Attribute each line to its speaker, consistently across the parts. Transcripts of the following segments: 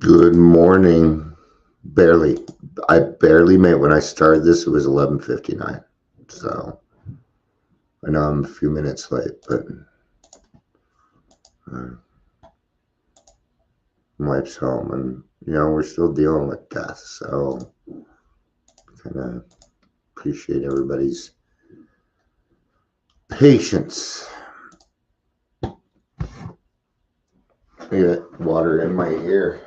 Speaker 1: Good morning. Barely. I barely made when I started this. It was 11:59. So I know I'm a few minutes late, but uh, wife's home, and we're still dealing with death. So kind of appreciate everybody's patience. I got water in my ear.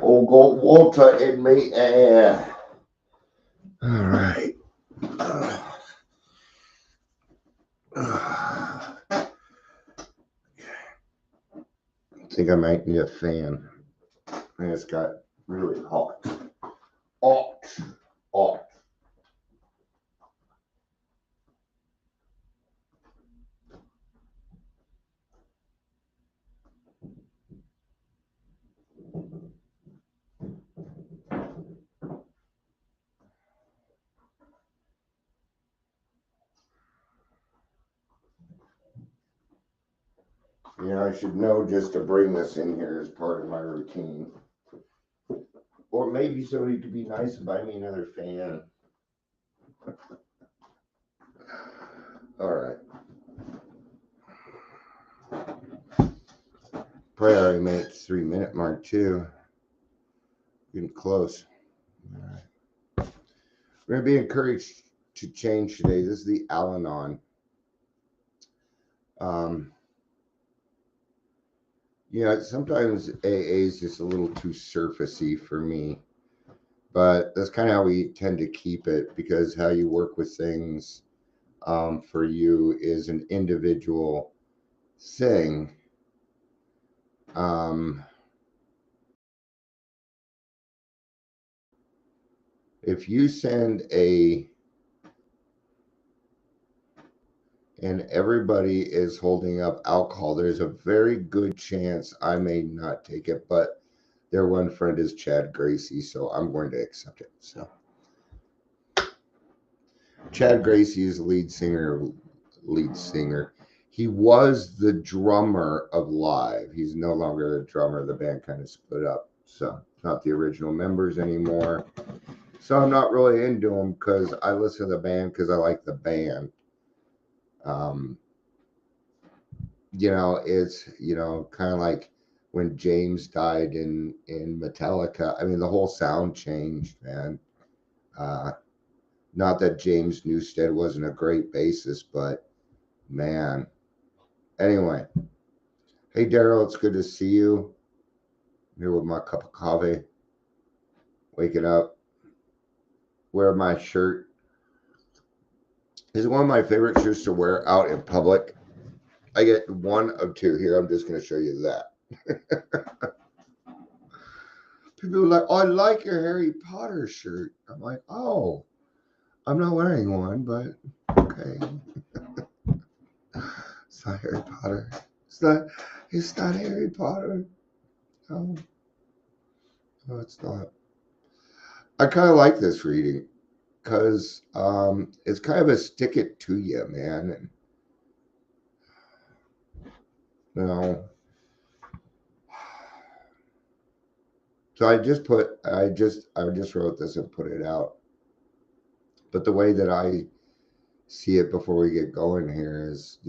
Speaker 1: Oh, go Walter in me air. All right. I think I might need a fan. I just got really hot. Hot. Hot. I should know just to bring this in here as part of my routine. Or maybe somebody could be nice and buy me another fan. All right. Probably already made it 3-minute mark too. Getting close. All right. We're going to be encouraged to change today. This is the Al-Anon. Sometimes AA is just a little too surfacey for me. But that's kind of how we tend to keep it, because how you work with things for you is an individual thing. If you send and everybody is holding up alcohol, there's a very good chance I may not take it, but their one friend is Chad Gracie, so I'm going to accept it. So Chad Gracie is lead singer. He was the drummer of Live. He's no longer the drummer. The band kind of split up, so not the original members anymore. So I'm not really into them because I listen to the band because I like the band. It's kind of like when James died in Metallica. I mean, the whole sound changed, man. Not that James Newsted wasn't a great bassist, but man. Anyway, hey Daryl, it's good to see you. I'm here with my cup of coffee, waking up, wear my shirt. This is one of my favorite shirts to wear out in public. I get one of two here. I'm just going to show you that. People are like, oh, I like your Harry Potter shirt. I'm like, oh, I'm not wearing one, but okay. It's not Harry Potter. It's not Harry Potter. No, it's not. I kind of like this reading because it's kind of a stick it to you, man. And, so I just wrote this and put it out. But the way that I see it before we get going here is,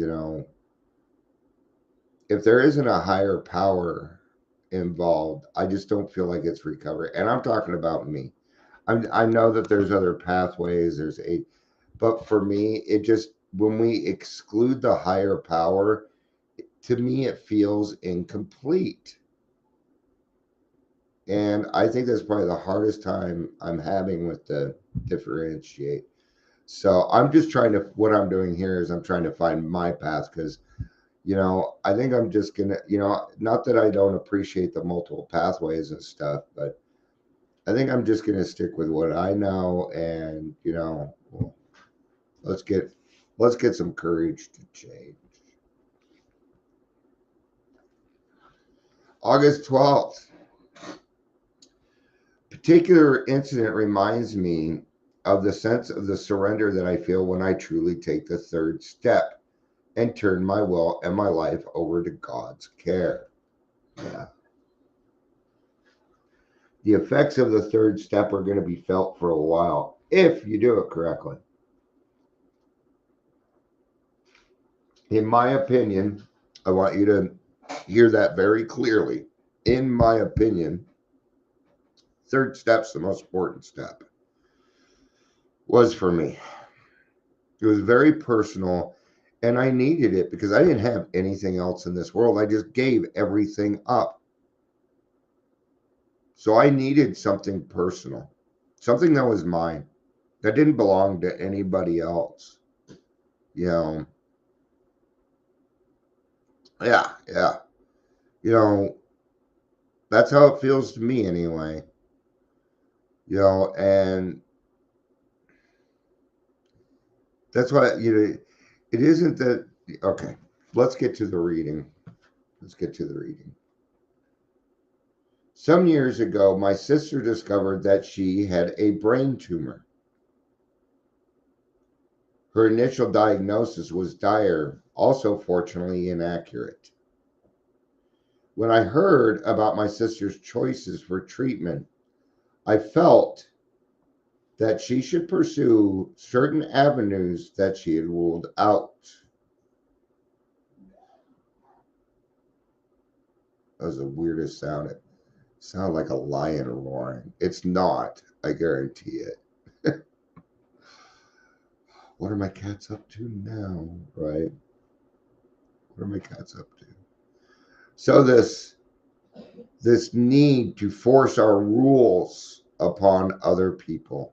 Speaker 1: if there isn't a higher power involved, I just don't feel like it's recovery. And I'm talking about me. I know that there's other pathways. But for me, it just, when we exclude the higher power, to me, it feels incomplete. And I think that's probably the hardest time I'm having with the differentiate. So I'm just what I'm doing here is I'm trying to find my path because, I think I'm just going to, not that I don't appreciate the multiple pathways and stuff, but I think I'm just going to stick with what I know. And, let's get some courage to change. August 12th. particular incident reminds me of the sense of the surrender that I feel when I truly take the third step and turn my will and my life over to God's care. Yeah. The effects of the third step are going to be felt for a while if you do it correctly. In my opinion, I want you to hear that very clearly. In my opinion, third step's the most important step. Was for me. It was very personal, and I needed it because I didn't have anything else in this world. I just gave everything up. So I needed something personal, something that was mine, that didn't belong to anybody else. You know, yeah. You know, that's how it feels to me anyway. You know, and that's why, it isn't that, okay, let's get to the reading. Some years ago, my sister discovered that she had a brain tumor. Her initial diagnosis was dire, also fortunately inaccurate. When I heard about my sister's choices for treatment, I felt that she should pursue certain avenues that she had ruled out. That was the weirdest sound. It sounded like a lion roaring. It's not, I guarantee it. What are my cats up to now, right? What are my cats up to? So this need to force our rules upon other people.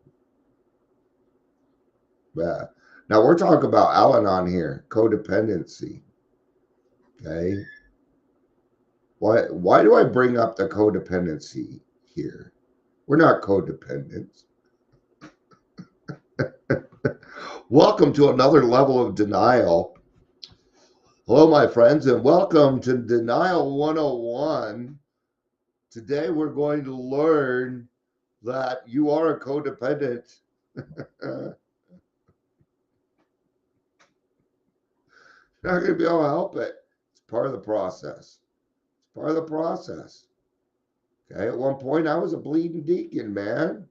Speaker 1: Yeah. Now we're talking about Al-Anon here, codependency. Okay. Why do I bring up the codependency here? We're not codependents. Welcome to another level of denial. Hello, my friends, and welcome to Denial 101. Today we're going to learn that you are a codependent. You're not going to be able to help it. It's part of the process. It's part of the process. Okay, at one point I was a bleeding deacon, man.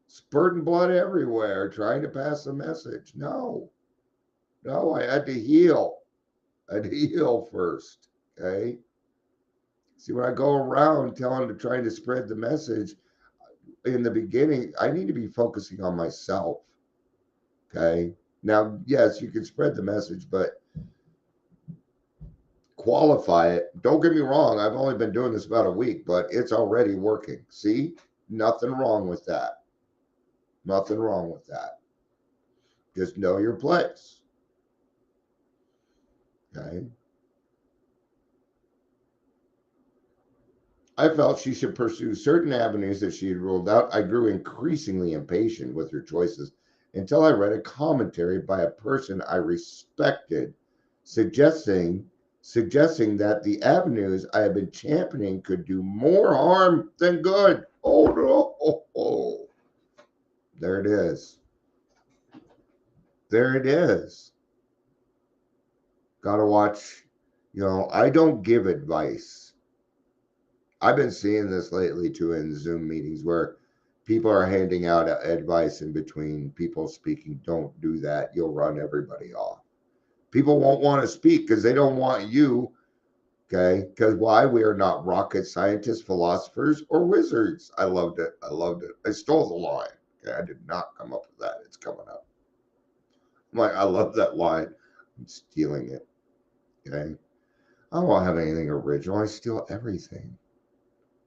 Speaker 1: Spurting blood everywhere, trying to pass a message. No, I had to heal. I had to heal first. Okay. See, when I go around trying to spread the message in the beginning, I need to be focusing on myself. Okay. Now, yes, you can spread the message, but qualify it. Don't get me wrong. I've only been doing this about a week, but it's already working. See, nothing wrong with that. Nothing wrong with that. Just know your place. Okay. I felt she should pursue certain avenues that she had ruled out. I grew increasingly impatient with her choices until I read a commentary by a person I respected suggesting that the avenues I had been championing could do more harm than good. Oh no. Oh. There it is. There it is. Gotta watch. I don't give advice. I've been seeing this lately too in Zoom meetings where people are handing out advice in between people speaking. Don't do that. You'll run everybody off. People won't want to speak because they don't want you. Okay. Because why? We are not rocket scientists, philosophers, or wizards. I loved it. I stole the line. Okay. I did not come up with that. It's coming up. I'm like, I love that line. I'm stealing it. Okay. I don't have anything original. I steal everything.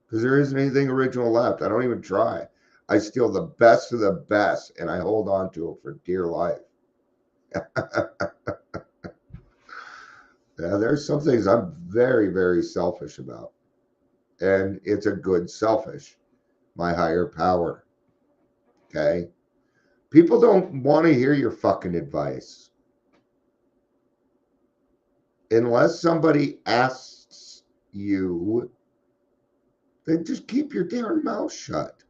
Speaker 1: Because there isn't anything original left. I don't even try. I steal the best of the best and I hold on to it for dear life. Yeah, there's some things I'm very, very selfish about. And it's a good selfish, my higher power. Okay. People don't want to hear your fucking advice. Unless somebody asks you, then just keep your damn mouth shut.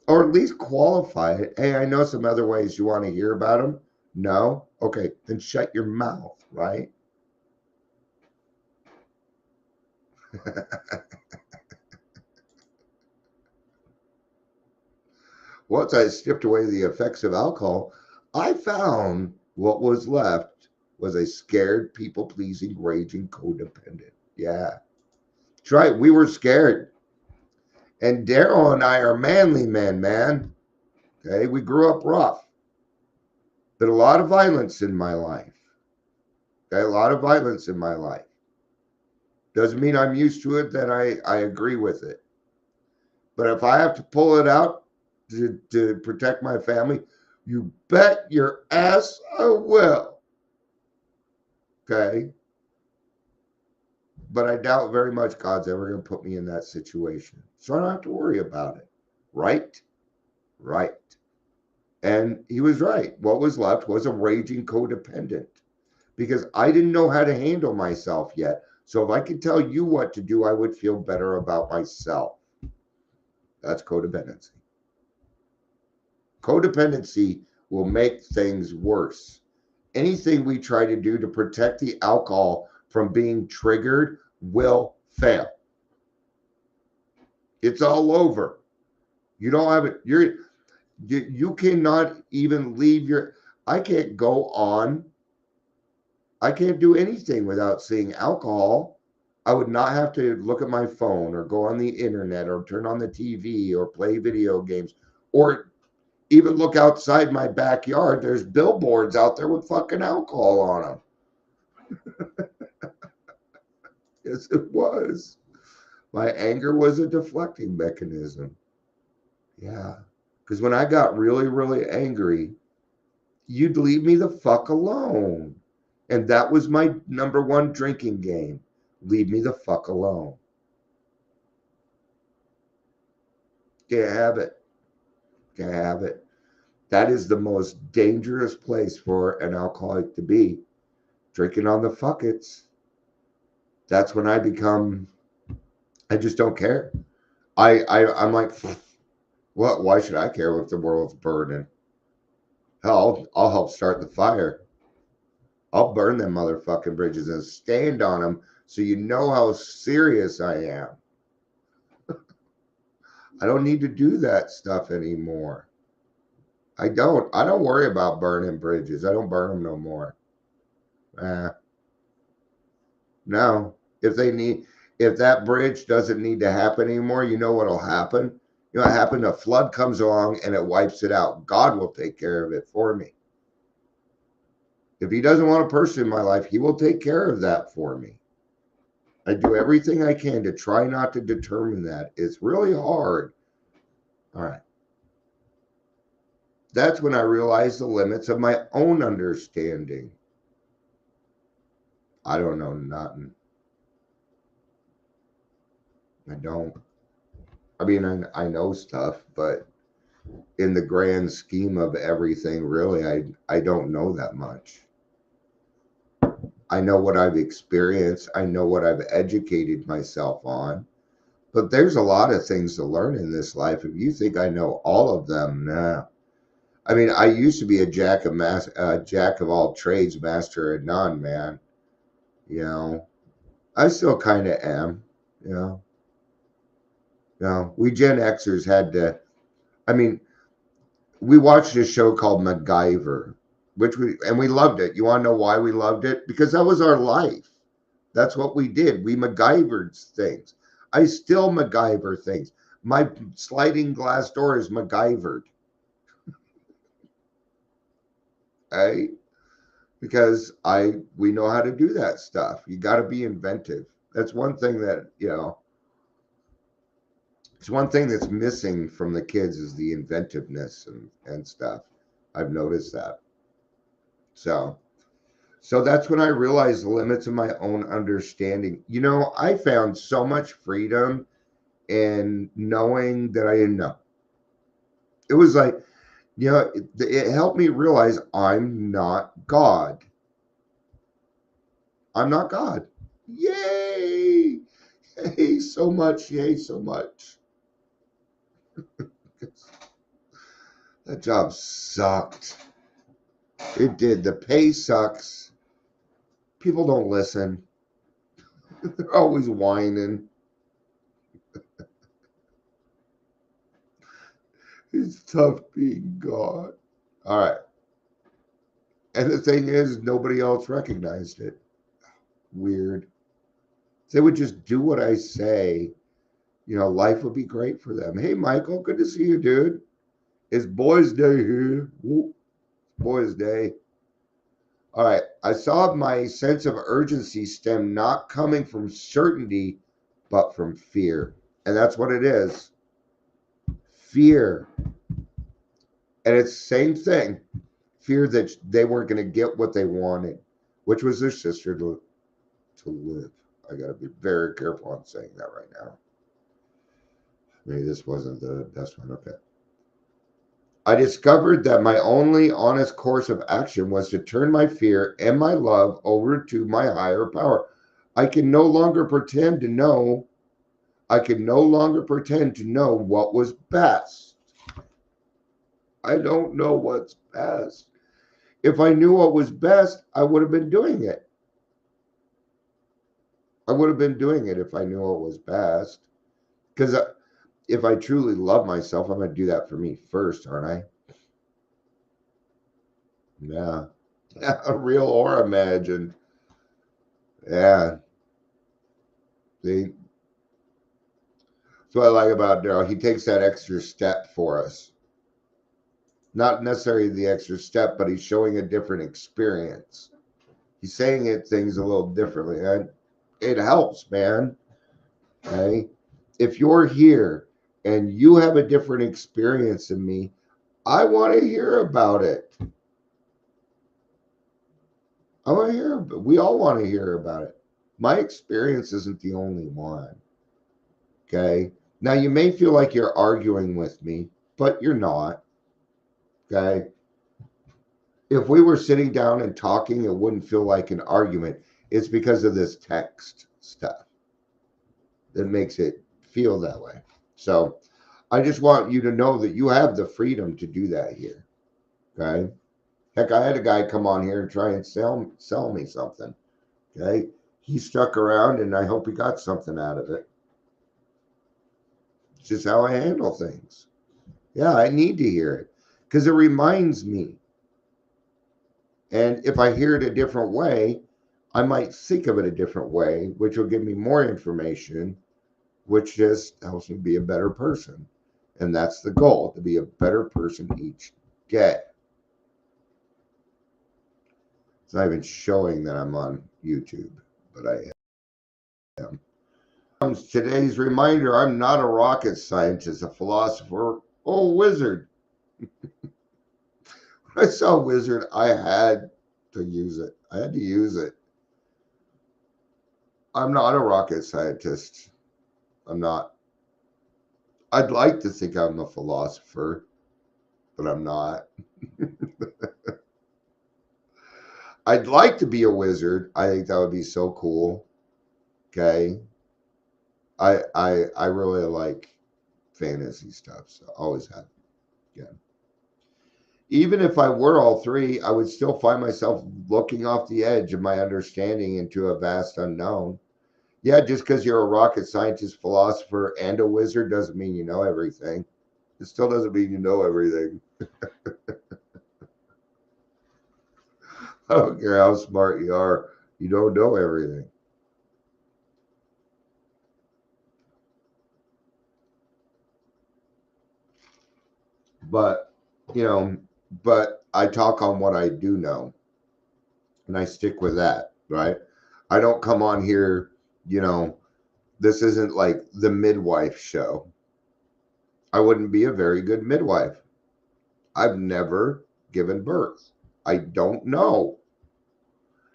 Speaker 1: Or at least qualify it. Hey, I know some other ways you want to hear about them. No? Okay, then shut your mouth, right? Once I stripped away the effects of alcohol, I found what was left was a scared, people pleasing, raging codependent. Yeah. That's right. We were scared. And Daryl and I are manly men, man. Okay. We grew up rough, but a lot of violence in my life. Okay. A lot of violence in my life. Doesn't mean I'm used to it, that I agree with it. But if I have to pull it out to protect my family, you bet your ass I will. Okay. But I doubt very much God's ever going to put me in that situation. So I don't have to worry about it. Right? Right. And he was right. What was left was a raging codependent because I didn't know how to handle myself yet. So if I could tell you what to do, I would feel better about myself. That's codependency. Codependency will make things worse. Anything we try to do to protect the alcohol from being triggered will fail. It's all over. You don't have it. You cannot even leave your. I can't go on. I can't do anything without seeing alcohol. I would not have to look at my phone or go on the internet or turn on the TV or play video games or even look outside my backyard. There's billboards out there with fucking alcohol on them. Yes, it was. My anger was a deflecting mechanism. Yeah. Because when I got really, really angry, you'd leave me the fuck alone. And that was my number one drinking game. Leave me the fuck alone. Can't have it. Can't have it. That is the most dangerous place for an alcoholic to be. Drinking on the fuckets. That's when I just don't care. I'm like, what? Why should I care if the world's burning? Hell, I'll help start the fire. I'll burn them motherfucking bridges and stand on them so you know how serious I am. I don't need to do that stuff anymore. I don't worry about burning bridges. I don't burn them no more. No. If that bridge doesn't need to happen anymore, you know what'll happen? You know what happened? A flood comes along and it wipes it out. God will take care of it for me. If he doesn't want a person in my life, he will take care of that for me. I do everything I can to try not to determine that. It's really hard. All right. That's when I realized the limits of my own understanding. I don't know nothing. I don't. I mean, I know stuff, but in the grand scheme of everything, really, I don't know that much. I know what I've experienced. I know what I've educated myself on. But there's a lot of things to learn in this life. If you think I know all of them, nah. I mean, I used to be a jack of all trades, master of none, man. You know, I still kind of am. You know, we Gen Xers had to. I mean, we watched a show called MacGyver, we loved it. You want to know why we loved it? Because that was our life. That's what we did. We MacGyvered things. I still MacGyver things. My sliding glass door is MacGyvered. Right? Because we know how to do that stuff. You got to be inventive. That's one thing that, it's one thing that's missing from the kids is the inventiveness and stuff. I've noticed that. So that's when I realized the limits of my own understanding. I found so much freedom in knowing that I didn't know. It was like, it helped me realize I'm not God. I'm not God. Yay! Hey, so much. She hates so much. That job sucked. It did. The pay sucks. People don't listen. They're always whining. It's tough being God. All right. And the thing is, nobody else recognized it. Weird. They would just do what I say. Life would be great for them. Hey, Michael, good to see you, dude. It's Boys' Day here. Woo. Boys' Day. All right. I saw my sense of urgency stem not coming from certainty, but from fear. And that's what it is. Fear. And it's the same thing. Fear that they weren't going to get what they wanted, which was their sister to live. I got to be very careful on saying that right now. Maybe this wasn't the best one. Okay. I discovered that my only honest course of action was to turn my fear and my love over to my higher power. I can no longer pretend to know. I can no longer pretend to know what was best. I don't know what's best. If I knew what was best, I would have been doing it. I would have been doing it if I knew what was best. Because if I truly love myself, I'm going to do that for me first, aren't I? Yeah. Real or imagined. Yeah. See? That's what I like about Daryl. He takes that extra step for us. Not necessarily the extra step, but he's showing a different experience. He's saying things a little differently. And it helps, man. Okay? If you're here and you have a different experience than me, I want to hear about it. I want to hear. We all want to hear about it. My experience isn't the only one. Okay. Now you may feel like you're arguing with me, but you're not. Okay. If we were sitting down and talking, it wouldn't feel like an argument. It's because of this text stuff that makes it feel that way. So I just want you to know that you have the freedom to do that here. Okay. Heck, I had a guy come on here and try and sell me something. Okay. He stuck around and I hope he got something out of it. It's just how I handle things. Yeah, I need to hear it because it reminds me. And if I hear it a different way, I might think of it a different way, which will give me more information, which just helps me be a better person. And that's the goal, to be a better person each day. It's not even showing that I'm on YouTube, but I am. Today's reminder, I'm not a rocket scientist, a philosopher, or a wizard. When I saw wizard, I had to use it. I had to use it. I'm not a rocket scientist. I'm not. I'd like to think I'm a philosopher, but I'm not. I'd like to be a wizard. I think that would be so cool. Okay. I really like fantasy stuff, so I always have. Yeah. Even if I were all three, I would still find myself looking off the edge of my understanding into a vast unknown. Yeah, just because you're a rocket scientist, philosopher, and a wizard doesn't mean you know everything. It still doesn't mean you know everything. I don't care how smart you are, you don't know everything. But, but I talk on what I do know, and I stick with that, right? I don't come on here, this isn't like the midwife show. I wouldn't be a very good midwife. I've never given birth. I don't know.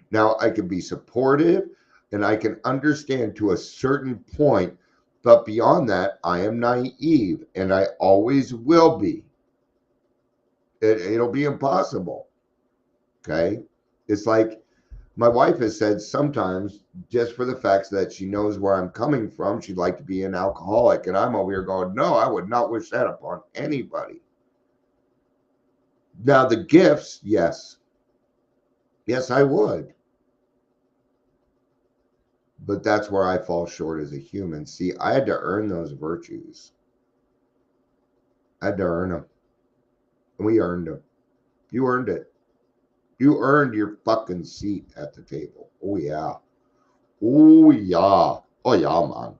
Speaker 1: Now, I can be supportive and I can understand to a certain point, but beyond that, I am naive and I always will be. It'll be impossible. Okay. It's like My wife has said sometimes, just for the fact that she knows where I'm coming from, she'd like to be an alcoholic. And I'm over here going, no, I would not wish that upon anybody. Now, the gifts, yes. Yes, I would. But that's where I fall short as a human. See, I had to earn those virtues. I had to earn them. And we earned them. You earned it. You earned your fucking seat at the table. Oh, yeah. Oh, yeah. Oh, yeah, man.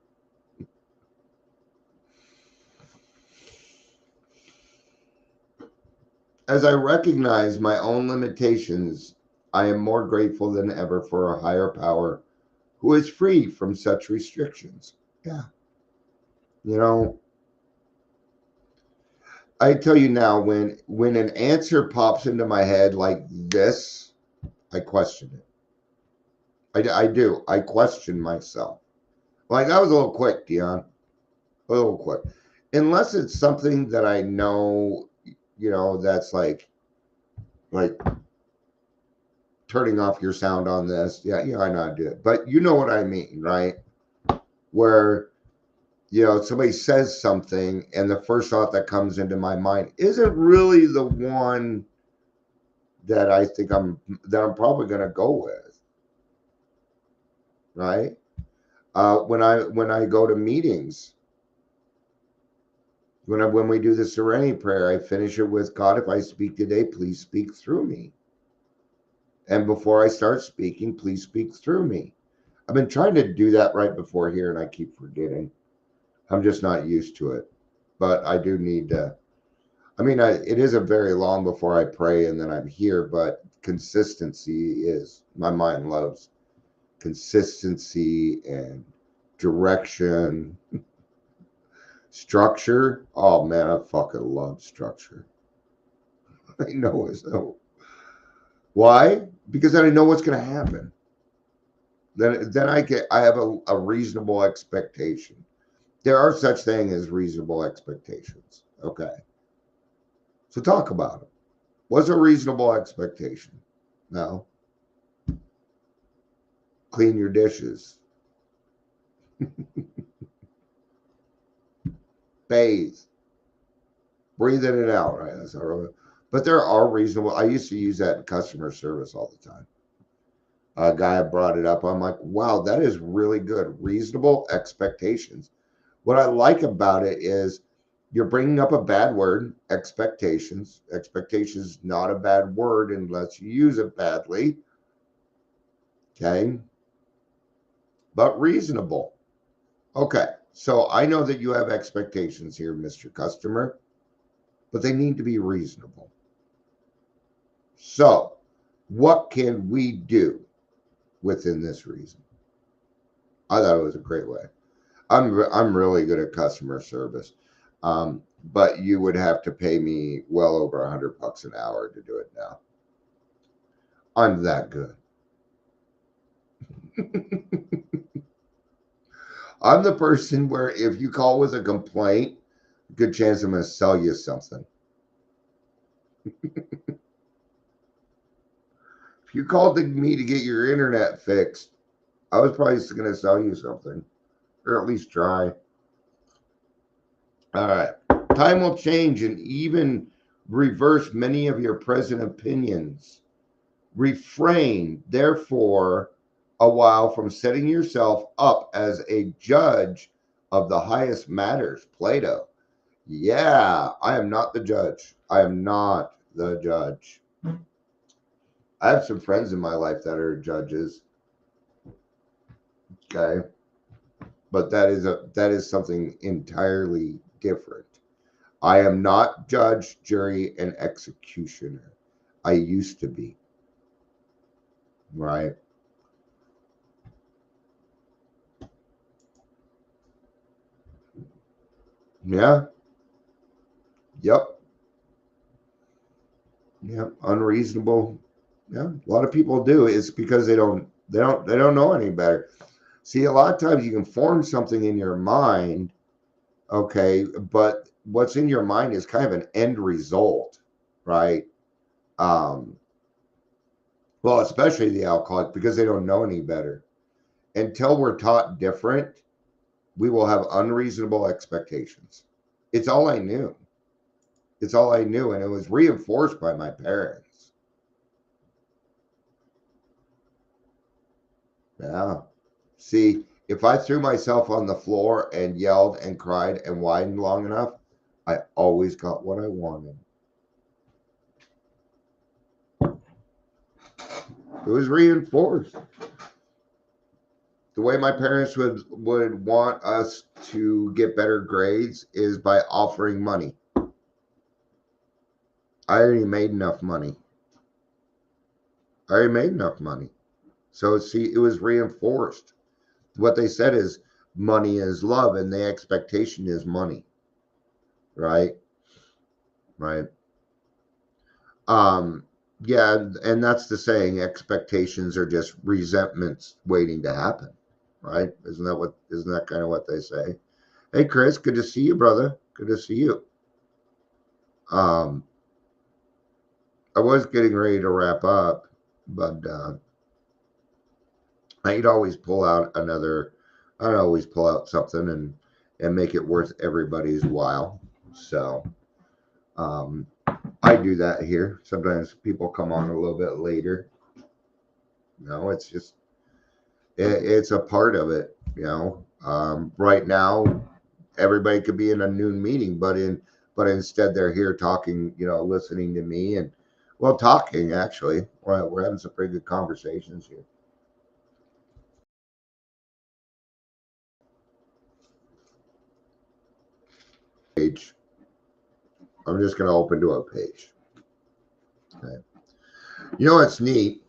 Speaker 1: As I recognize my own limitations, I am more grateful than ever for a higher power who is free from such restrictions. Yeah. You know, I tell you now, when an answer pops into my head like this, I question it. I do. I question myself. Like, that was a little quick, Dion. A little quick. Unless it's something that I know, that's like turning off your sound on this. Yeah, I know how to do it. But you know what I mean, right? Where, somebody says something and the first thought that comes into my mind isn't really the one that I think I'm probably gonna go with, right? When I go to meetings, when we do the serenity prayer, I finish it with, God, if I speak today, please speak through me. And before I start speaking, please speak through me. I've been trying to do that right before here, and I keep forgetting. I'm just not used to it. But I do need to. I mean, it isn't very long before I pray and then I'm here, but consistency is, my mind loves consistency and direction. Structure. Oh man, I fucking love structure. I know it. So why? Because then I know what's going to happen. Then I have a reasonable expectation. There are such things as reasonable expectations. Okay. So talk about it. What's a reasonable expectation? No. Clean your dishes. Bathe. Breathe in and out. Right. That's all right. But there are reasonable. I used to use that in customer service all the time. A guy brought it up. I'm like, wow, that is really good. Reasonable expectations. What I like about it is you're bringing up a bad word, expectations. Expectations is not a bad word unless you use it badly. Okay. But reasonable. Okay. So I know that you have expectations here, Mr. Customer, but they need to be reasonable. So, what can we do within this reason? I thought it was a great way. I'm really good at customer service, but you would have to pay me well over $100 an hour to do it now. I'm that good. I'm the person where if you call with a complaint, good chance I'm going to sell you something. If you called me to get your internet fixed, I was probably going to sell you something, or at least try. All right. Time will change and even reverse many of your present opinions. Refrain, therefore, a while from setting yourself up as a judge of the highest matters. Plato. Yeah, I am not the judge. I am not the judge. I have some friends in my life that are judges. Okay. But that is something entirely different. I am not judge, jury, and executioner. I used to be. Right. Yeah. Yep. Yep. Unreasonable. Yeah. A lot of people do. It's because they don't know any better. See, a lot of times you can form something in your mind, okay, but what's in your mind is kind of an end result, right? Um, Well, especially the alcoholic, because they don't know any better. Until we're taught different, we will have unreasonable expectations. It's all I knew. It's all I knew. And it was reinforced by my parents. Yeah. See, if I threw myself on the floor and yelled and cried and whined long enough, I always got what I wanted. It was reinforced. The way my parents would want us to get better grades is by offering money. I already made enough money. I already made enough money. So see, it was reinforced. What they said is money is love, and the expectation is money. Right? Right. Um, yeah, and that's the saying, expectations are just resentments waiting to happen. Right? Isn't that kind of what they say? Hey Chris, good to see you, brother. Good to see you. Um, I was getting ready to wrap up, but I'd always pull out another. I'd always pull out something and make it worth everybody's while. So um, I do that here. Sometimes people come on a little bit later. No, it's just it's a part of it. Right now everybody could be in a noon meeting, but instead they're here talking. Listening to me and well, talking actually. We're having some pretty good conversations here. Page. I'm just going to open to a page. Okay. You know what's neat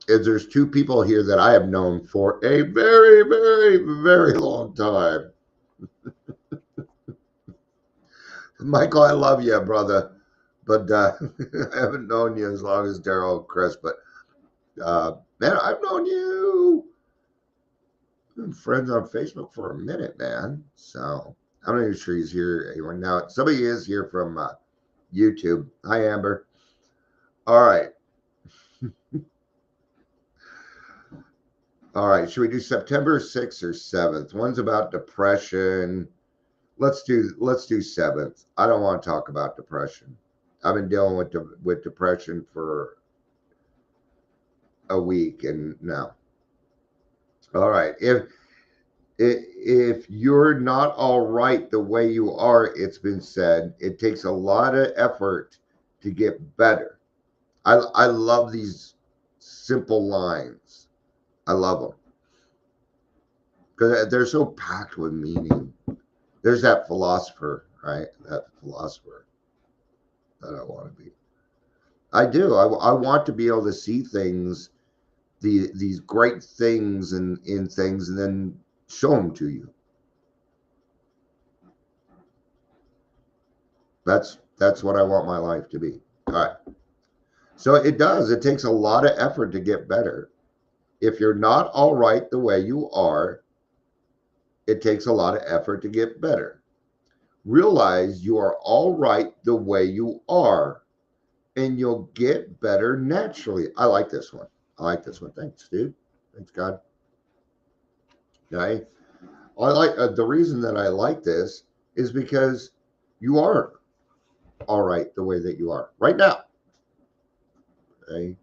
Speaker 1: is there's two people here that I have known for a very, very, very long time. Michael, I love you, brother, but I haven't known you as long as Daryl and Chris. But man, I've known you. We've been friends on Facebook for a minute, man. So I'm not even sure he's here anymore now. Somebody is here from YouTube. Hi, Amber. All right. All right, should we do September 6th or 7th? One's about depression. Let's do 7th. I don't want to talk about depression. I've been dealing with depression for a week and no. All right. If you're not all right the way you are, it's been said, it takes a lot of effort to get better. I love these simple lines. I love them because they're so packed with meaning. There's that philosopher, right? That philosopher that I want to be. I do. I want to be able to see things, these great things in things, and then show them to you. That's what I want my life to be. All right. So it does. It takes a lot of effort to get better. If you're not all right the way you are, it takes a lot of effort to get better. Realize you are all right the way you are and you'll get better naturally. I like this one. I like this one. Thanks, dude. Thanks, God. Okay. I like the reason that I like this is because you are all right the way that you are right now. Okay.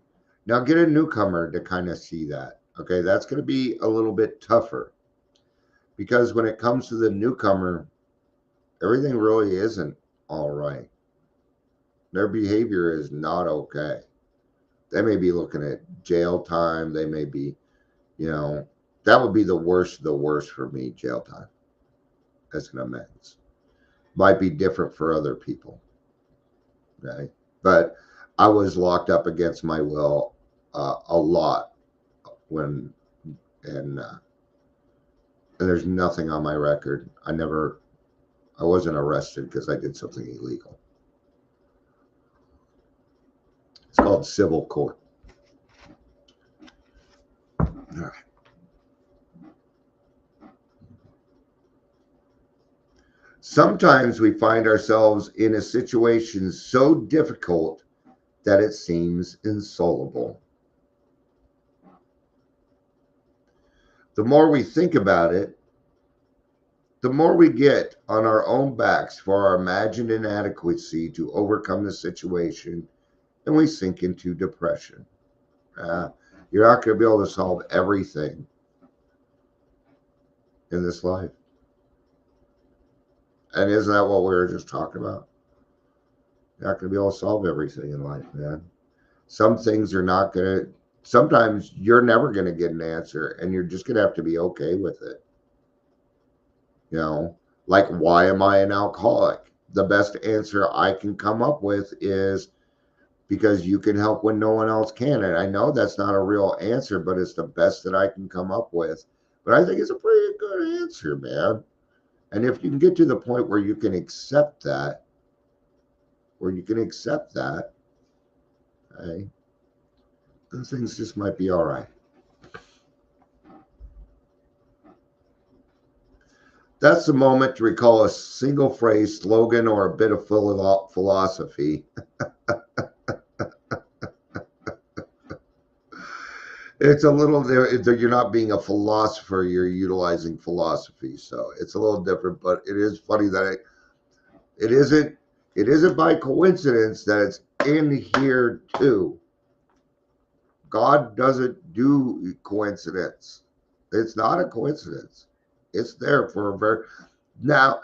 Speaker 1: Now get a newcomer to kind of see that. Okay. That's going to be a little bit tougher because when it comes to the newcomer, everything really isn't all right. Their behavior is not okay. They may be looking at jail time. They may be, that would be the worst of the worst for me, jail time as an amends. Might be different for other people. Okay. But I was locked up against my will a lot when, and there's nothing on my record. I wasn't arrested because I did something illegal. It's called civil court. All right. Sometimes we find ourselves in a situation so difficult that it seems insoluble. The more we think about it, the more we get on our own backs for our imagined inadequacy to overcome the situation, and we sink into depression. You're not going to be able to solve everything in this life. And isn't that what we were just talking about? You're not going to be able to solve everything in life, man. Some things are not going to, sometimes you're never going to get an answer, and you're just going to have to be okay with it. You know, like, why am I an alcoholic? The best answer I can come up with is because you can help when no one else can. And I know that's not a real answer, but it's the best that I can come up with. But I think it's a pretty good answer, man. And if you can get to the point where you can accept that, okay, then things just might be all right. That's the moment to recall a single phrase, slogan, or a bit of philosophy. It's a little, you're not being a philosopher, you're utilizing philosophy. So it's a little different, but it is funny that it isn't by coincidence that it's in here too. God doesn't do coincidence. It's not a coincidence. It's there for a very now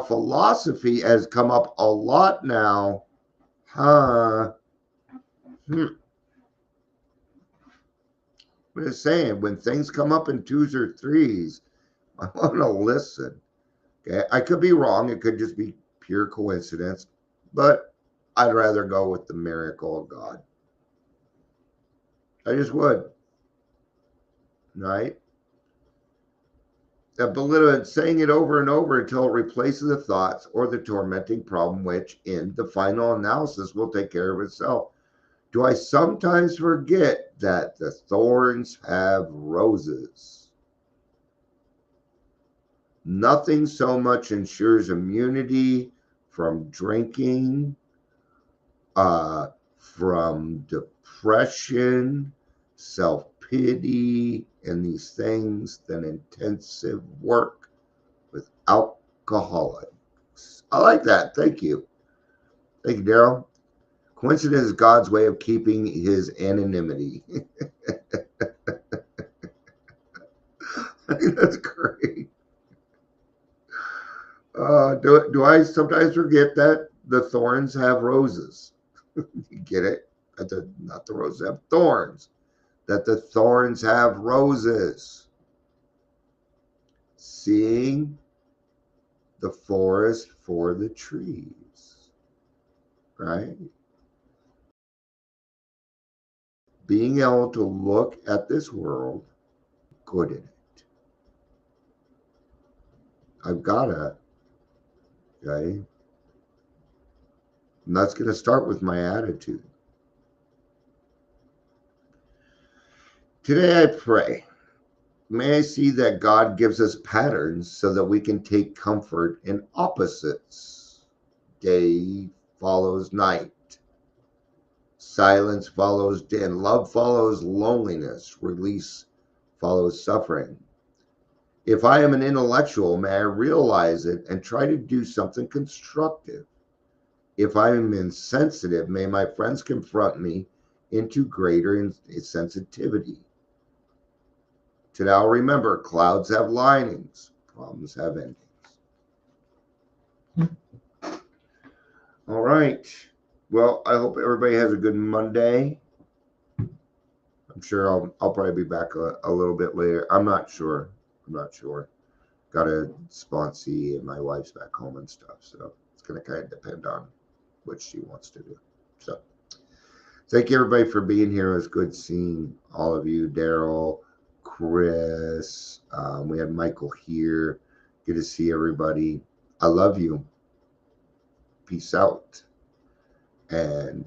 Speaker 1: philosophy has come up a lot now. Huh. I'm just saying, when things come up in twos or threes, I want to listen. Okay. I could be wrong. It could just be pure coincidence, but I'd rather go with the miracle of God. I just would. Right? But saying it over and over until it replaces the thoughts or the tormenting problem, which in the final analysis will take care of itself. Do I sometimes forget that the thorns have roses? Nothing so much ensures immunity from drinking, from depression, self-pity, and these things than intensive work with alcoholics. I like that. Thank you. Thank you, Daryl. Coincidence is God's way of keeping his anonymity. I think that's great. Do I sometimes forget that the thorns have roses? You get it? Not the roses have thorns. That the thorns have roses. Seeing the forest for the trees, right? Being able to look at this world, good in it. I've got to, okay? And that's going to start with my attitude. Today I pray. May I see that God gives us patterns so that we can take comfort in opposites. Day follows night. Silence follows din. Love follows loneliness. Release follows suffering. If I am an intellectual, may I realize it and try to do something constructive. If I am insensitive, may my friends confront me into greater sensitivity. Today I'll remember, clouds have linings, problems have endings. All right. Well, I hope everybody has a good Monday. I'm sure I'll probably be back a little bit later. I'm not sure. Got a sponsee and my wife's back home and stuff. So it's going to kind of depend on what she wants to do. So thank you, everybody, for being here. It was good seeing all of you. Daryl, Chris, we had Michael here. Good to see everybody. I love you. Peace out. And